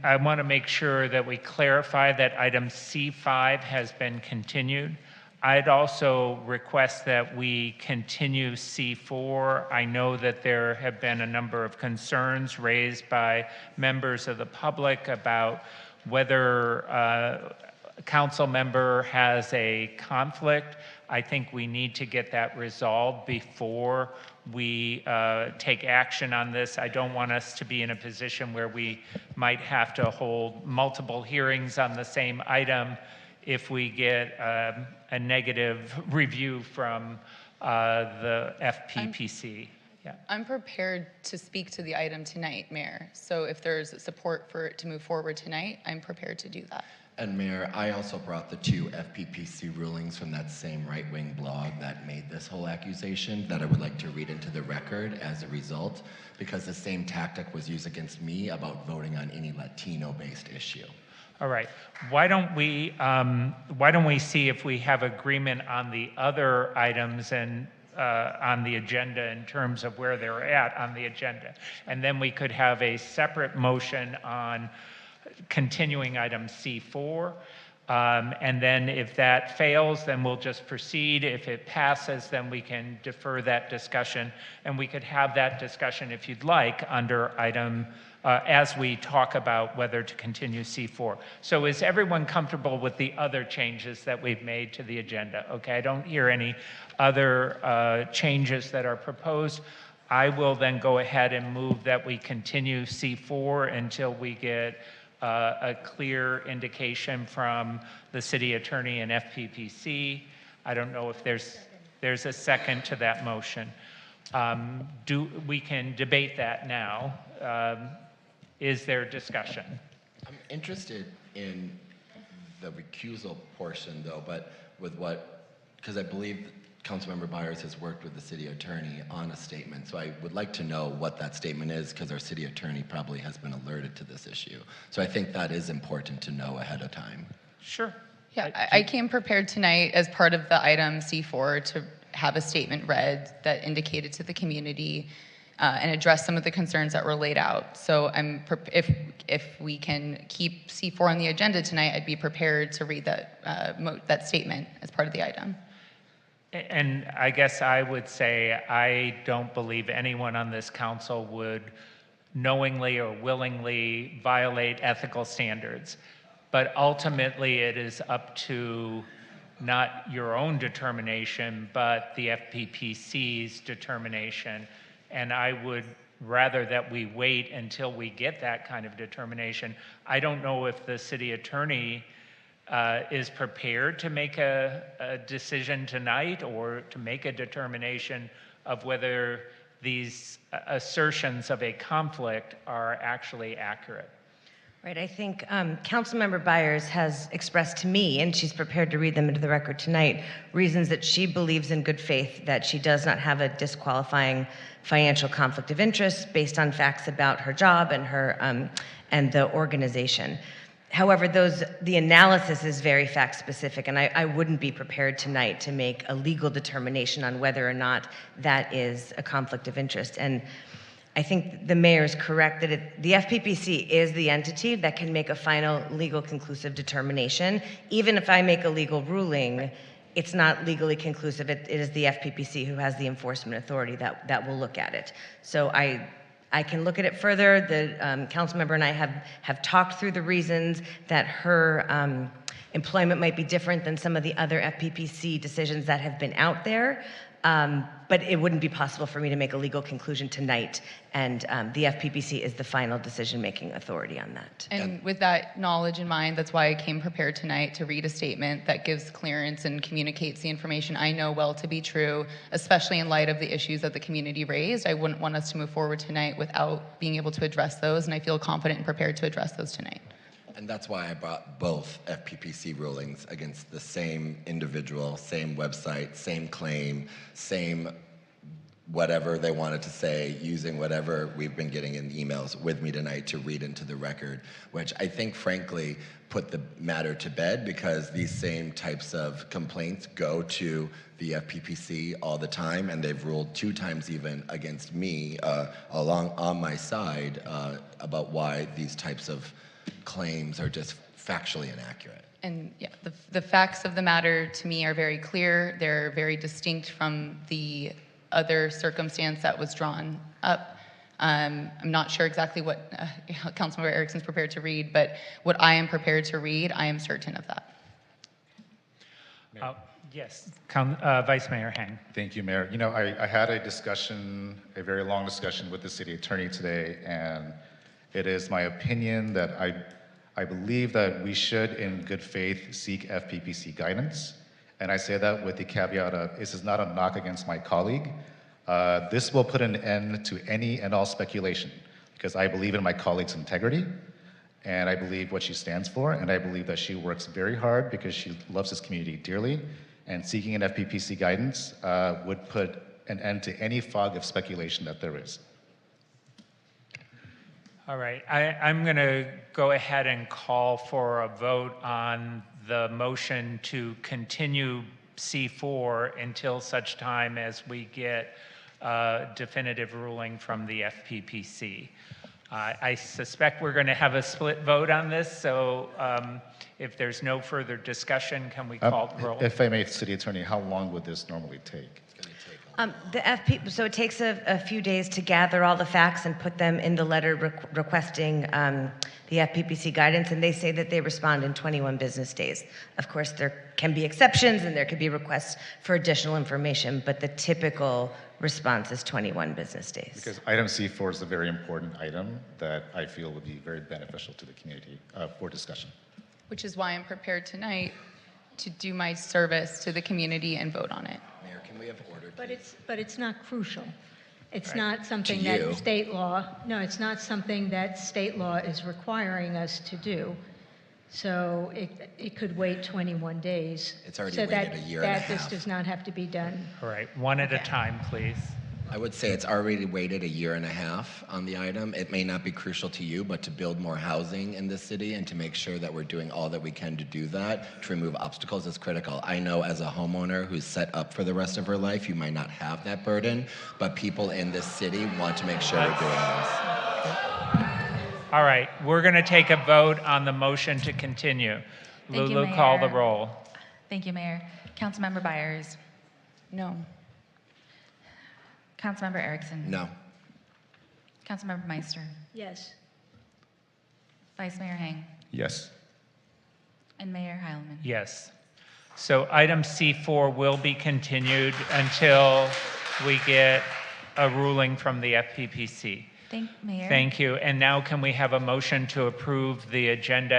I want to make sure that we clarify that item C5 has been continued. I'd also request that we continue C4. I know that there have been a number of concerns raised by members of the public about whether a council member has a conflict. I think we need to get that resolved before we take action on this. I don't want us to be in a position where we might have to hold multiple hearings on the same item if we get a negative review from the FPPC. Yeah. I'm prepared to speak to the item tonight, Mayor. So if there's support for it to move forward tonight, I'm prepared to do that. And Mayor, I also brought the 2 FPPC rulings from that same right-wing blog that made this whole accusation that I would like to read into the record as a result, because the same tactic was used against me about voting on any Latino-based issue. All right. Why don't we see if we have agreement on the other items and on the agenda in terms of where they're at on the agenda, and then we could have a separate motion on continuing item C4. And then if that fails, then we'll just proceed. If it passes, then we can defer that discussion, and we could have that discussion, if you'd like, under item as we talk about whether to continue C4. So is everyone comfortable with the other changes that we've made to the agenda? Okay, I don't hear any other changes that are proposed. I will then go ahead and move that we continue C4 until we get a clear indication from the city attorney and FPPC. I don't know if there's a second to that motion. We can debate that now. Is there discussion? I'm interested in the recusal portion, though, but with because I believe Councilmember Byers has worked with the city attorney on a statement, so I would like to know what that statement is, because our city attorney probably has been alerted to this issue. So I think that is important to know ahead of time. Sure. Yeah, I came prepared tonight as part of the item C4 to have a statement read that indicated to the community and address some of the concerns that were laid out. So if we can keep C4 on the agenda tonight, I'd be prepared to read that statement as part of the item. And I guess I would say I don't believe anyone on this council would knowingly or willingly violate ethical standards. But ultimately, it is up to not your own determination, but the FPPC's determination. And I would rather that we wait until we get that kind of determination. I don't know if the city attorney is prepared to make a decision tonight or to make a determination of whether these assertions of a conflict are actually accurate. Right, I think Councilmember Byers has expressed to me, and she's prepared to read them into the record tonight, reasons that she believes in good faith that she does not have a disqualifying financial conflict of interest based on facts about her job and her and the organization. However, the analysis is very fact specific, and I wouldn't be prepared tonight to make a legal determination on whether or not that is a conflict of interest. And I think the mayor is correct that the FPPC is the entity that can make a final legal conclusive determination. Even if I make a legal ruling, it's not legally conclusive. It is the FPPC who has the enforcement authority that will look at it. So I can look at it further. The council member and I have talked through the reasons that her employment might be different than some of the other FPPC decisions that have been out there. But it wouldn't be possible for me to make a legal conclusion tonight, and the FPPC is the final decision-making authority on that. And with that knowledge in mind, that's why I came prepared tonight to read a statement that gives clearance and communicates the information I know well to be true, especially in light of the issues that the community raised. I wouldn't want us to move forward tonight without being able to address those, and I feel confident and prepared to address those tonight. And that's why I brought both FPPC rulings against the same individual, same website, same claim, same whatever they wanted to say, using whatever we've been getting in emails with me tonight to read into the record, which I think, frankly, put the matter to bed, because these same types of complaints go to the FPPC all the time, and they've ruled 2 times even against me along on my side about why these types of claims are just factually inaccurate. And yeah, the facts of the matter to me are very clear. They're very distinct from the other circumstance that was drawn up. I'm not sure exactly what Councilmember Erickson's prepared to read, but what I am prepared to read, I am certain of that. Yes, Vice Mayor Hang. Thank you, Mayor. You know, I had a very long discussion with the city attorney today, and it is my opinion that I believe that we should, in good faith, seek FPPC guidance. And I say that with the caveat of this is not a knock against my colleague. This will put an end to any and all speculation, because I believe in my colleague's integrity, and I believe what she stands for, and I believe that she works very hard because she loves this community dearly, and seeking an FPPC guidance would put an end to any fog of speculation that there is. All right, I'm going to go ahead and call for a vote on the motion to continue C4 until such time as we get a definitive ruling from the FPPC. I suspect we're going to have a split vote on this, so if there's no further discussion, can we call the roll? If I may, City Attorney, how long would this normally take? So it takes a few days to gather all the facts and put them in the letter requesting the FPPC guidance, and they say that they respond in 21 business days. Of course, there can be exceptions and there could be requests for additional information, but the typical response is 21 business days. Because item C4 is a very important item that I feel would be very beneficial to the community for discussion. Which is why I'm prepared tonight to do my service to the community and vote on it. Mayor, can we have order, But please? it's not crucial. It's Right. not something To you. that state law, no, it's not something that state law is requiring us to do. So it could wait 21 days. It's already so waited a year and a that this half. does not have to be done. All right, one at a Okay. time, please. I would say it's already waited a year and a half on the item. It may not be crucial to you, but to build more housing in this city and to make sure that we're doing all that we can to do that, to remove obstacles, is critical. I know as a homeowner who's set up for the rest of her life, you might not have that burden, but people in this city want to make sure we're doing this. All right, we're going to take a vote on the motion to continue. Thank you, Lulu, call the Mayor. roll. Thank you, Mayor. Councilmember Byers. No. Councilmember Erickson. No. Councilmember Meister. Yes. Vice Mayor Hang. Yes. And Mayor Heilman. Yes. So item C4 will be continued until we get a ruling from the FPPC. Mayor. Thank you. And now can we have a motion to approve the agenda